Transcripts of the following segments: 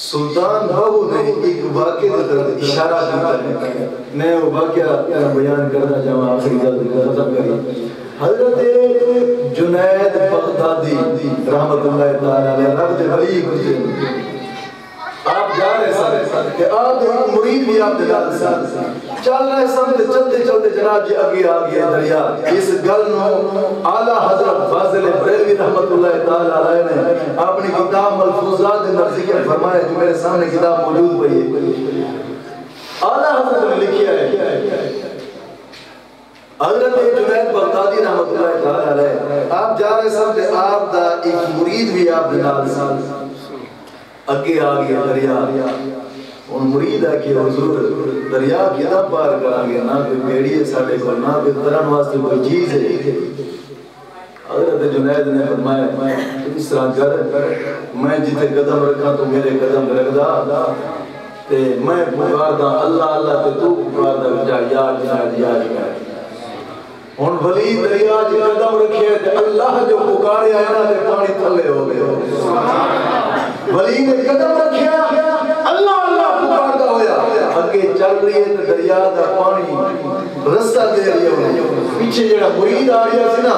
سلطان بابو نے ایک واقعے کی طرف اشارہ کرتا ہے. میں وہ واقعہ بیان کرنا چاہوں آخری جلد ختم کری. حضرت جنید بغدادی رحمت اللہ تعالی علیہ رب دے ولی گزرے. آپ جا رہے سن کہ آپ ایک مرید بھی آپ دلال سن چل رہے سن چلتے چلتے جناب جی اگے آ گیا دریا. اس گل نو اعلی حضرت فاضل بریلوی رحمت اللہ تعالی علیہ نے اپنی کتاب ملفوظات اندر ذکر فرمایا جو میرے سامنے کتاب موجود پئی ہے. اعلی حضرت نے لکھا ہے حضرت جنید بغدادی رحمت اللہ تعالی علیہ آپ جا رہے سن تے آپ دا ایک مرید بھی آپ دے نال سن. اگے آ گیا دریا. ان مرید ہے کہ حضور دریا کیدا پار کریں گے, نہ کوئی بیڑی ہے ساڈے کول, نہ کوئی ترن واسطے کوئی چیز ہے. حضرت جنید نے فرمایا اس طرح کر, میں جتنے قدم رکھا تو میرے قدم رکھدا تے میں پکاردا اللہ اللہ تے تو پکاردا جا یا جنید یا جنید. ہن ولی دریا جے قدم رکھے تے اللہ جو پکاریا ہے نا تے پانی تھلے ہو گئے. ولی نے قدم رکھیا اللہ اللہ پکاردا ہویا. اگے چل رہی ہے تے دریا دا پانی رستہ دے رہی ہے. پیچھے جڑا مرید آ رہا سی نا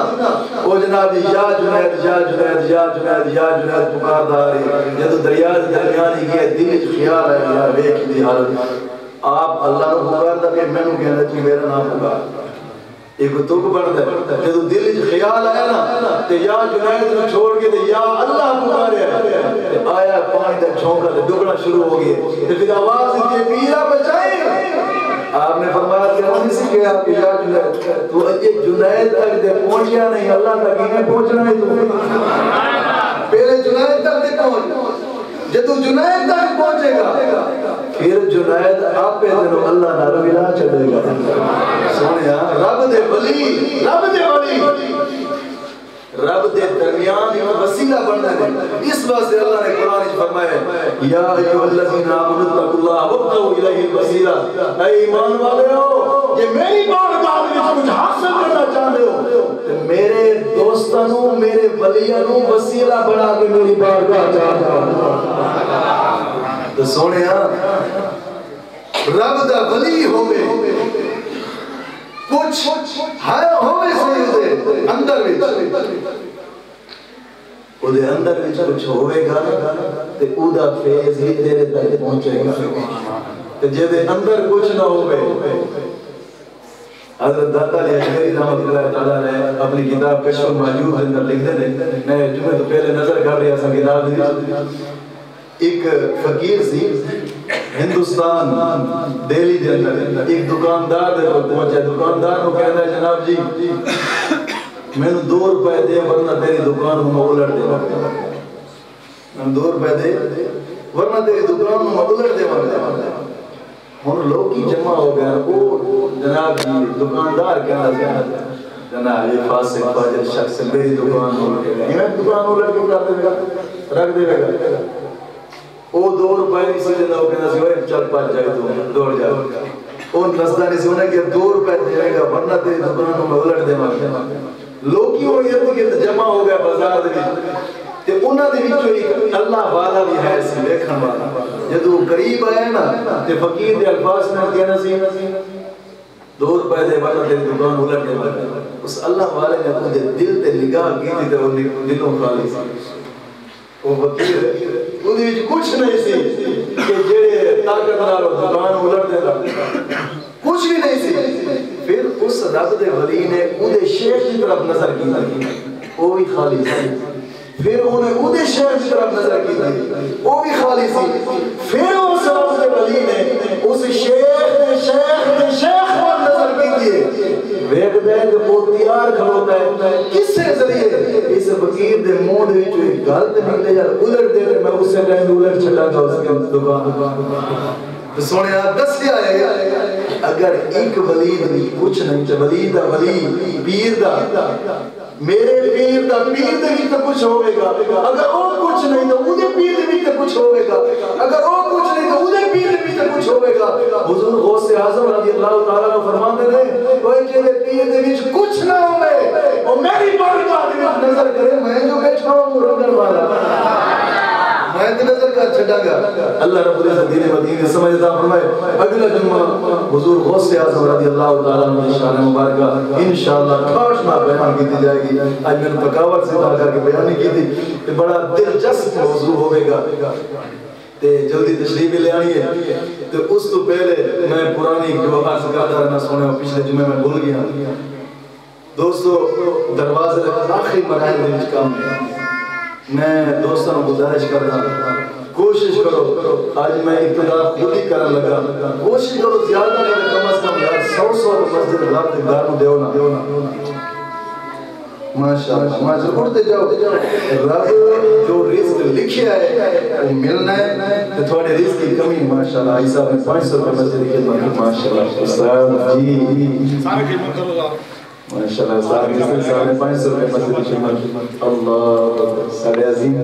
وہ جناب یا جنید یا جنید یا جنید یا جنید پکاردا آ رہی. جدوں دریا دے درمیان ہی گیا دل وچ خیال آیا یار ویکھ دی حالت. آپ اللہ نو پکاردا کہ مینوں کہندا تو میرا نام پکار. ایک تک بڑھتا ہے جدو دل وچ خیال آیا نا تے یا جنید نو چھوڑ کے تے یا اللہ پکاریا آیا پانی دا چھونکا تے ڈبنا شروع ہو گیا. تے پھر آواز دی میرا بچائے. آپ نے فرمایا کہ ہم اسی کہ آپ یا جنید تو اجے جنید تک دے پہنچیا نہیں, اللہ تک ہی پہنچنا ہے. تو پہلے جنید تک دے پہنچ, جدو جنید تک پہنچے گا پھر جنید آپ پہ دنوں اللہ نہ رویلا چلے گا. سونیا رب دے ولی رب دے درمیان ایک وسیلہ بننا ہے. اس واسطے اللہ نے قرآن میں فرمایا یا ایھا الذین آمنوا اتقوا اللہ وابتغوا الیہ الوسیلہ. اے ایمان والو یہ میری بارگاہ میں کچھ حاصل کرنا چاہتے ہو تو میرے دوستاں نو میرے ولیاں نو وسیلہ بنا کے میری بارگاہ چاہتا ہوں. تو سونیا رب دا ولی ہوئے کچھ ہے ہوئے سے اندر وچ او دے اندر وچ کچھ ہوئے گا تے او دا فیض ہی تیرے تک پہنچے گا. تے جے دے اندر کچھ نہ ہوئے. حضرت داتا علی اجمیری رحمت اللہ تعالی نے اپنی کتاب کشف المحجوب کے اندر لکھ دے. میں جمعے تو پہلے نظر کر رہا تھا کتاب دی. ایک فقیر سی ہندوستان دہلی دے اندر ایک دکاندار دے پر پہنچا. دکاندار کو کہتا ہے جناب جی میں 2 روپے دے ورنہ تیری دکان میں الٹ دے. میں 2 روپے دے ورنہ تیری دکان میں الٹ دے. ہن لوگ کی جمع ہو گئے. وہ جناب جی دکاندار کہنا جناب یہ فاسق فاجر شخص میری دکان الٹ دے گا. یہ دکان الٹ کے کر دے گا رکھ دے گا. وہ 2 روپے نہیں سی دینا. وہ کہنا سی چل پاس جائے تو دوڑ جائے. وہ نسدہ نہیں سی ہونا کہ 2 روپے دے گا ورنہ تیری دکان میں الٹ دے گا. لوگ کی وہ یہ جمع ہو گیا بازار دے تے انہاں دے وچوں ایک اللہ والا بھی ہے سی دیکھن والا. جدوں قریب آیا نا تے فقیر دے الفاظ نے کہنا سی 2 روپے دے ورنہ تیری دکان الٹ دے گا. اس اللہ والے نے اپنے دل تے نگاہ کی تے وہ دلوں خالی سی. وہ فقیر اودے وچ کچھ نہیں سی کہ جڑے طاقت نال دکان الٹ دے گا. کچھ بھی نہیں سی. پھر اس رب دے ولی نے اودے شیخ کی طرف نظر کی. وہ بھی خالی سی. پھر انہیں اودے شہر کی طرف نظر کی تھی وہ بھی خالی سی پھر اس رب کے ولی نے اس شیخ پر نظر کی تھی ویک دے کہ وہ تیار کھڑوتا ہے کس سے ذریعے اس فقیر دے منہ دے جو ایک گل تے نکلے یار الٹ دے میں اس سے کہیں الٹ چھٹا گا اس کے دکان تو سونے آپ دسیا ہے اگر ایک ولی کچھ نہیں تو ولی دا ولی پیر دا میرے پیر دا پیر دے بھی تو کچھ ہوئے گا اگر وہ کچھ نہیں تو مجھے پیر دے بھی تو کچھ ہوئے گا اگر وہ کچھ نہیں تو مجھے پیر دے بھی تو کچھ ہوئے گا حضور غوث اعظم رضی اللہ تعالیٰ نے فرماتے رہے کوئی تیرے پیر دے بھی کچھ نہ ہوئے اور میری بارگاہ دے نظر کرے میں جو بیٹھا ہوں رنگن والا میں تو نظر کر چھٹا گا اللہ رب العزت دین مدینے سمجھتا فرمائے اگلا جمعہ حضور غوث اعظم رضی اللہ تعالیٰ عنہ شان مبارکہ انشاءاللہ کاش نہ بیان کی جائے گی آج میں نے تکاوت سے کر کے بیان نہیں کی تھی کہ بڑا دلچسپ موضوع ہوئے گا تے جلدی تشریف لے آنی ہے تو اس تو پہلے میں پرانی جو عرض کرتا رہنا سونے اور پچھلے جمعے میں بھول گیا دوستو دروازے آخری مرحلے میں کام ہے میں دوستوں کو گزارش کر رہا کوشش کرو آج میں ابتدا خود ہی کرنے لگا کوشش کرو زیادہ نہیں کم از کم یار 100 مسجد رب دگار کو دیو نا ماشاءاللہ اڑتے جاؤ رب جو رزق لکھیا ہے وہ ملنا ہے تو تھوڑے رزق کی کمی ماشاءاللہ عیسیٰ نے 500 روپے مسجد کی خدمت ماشاءاللہ استاد جی سارے خدمت کرو ماشاءاللہ سارے 500 روپے مسجد کی خدمت اللہ سارے عظیم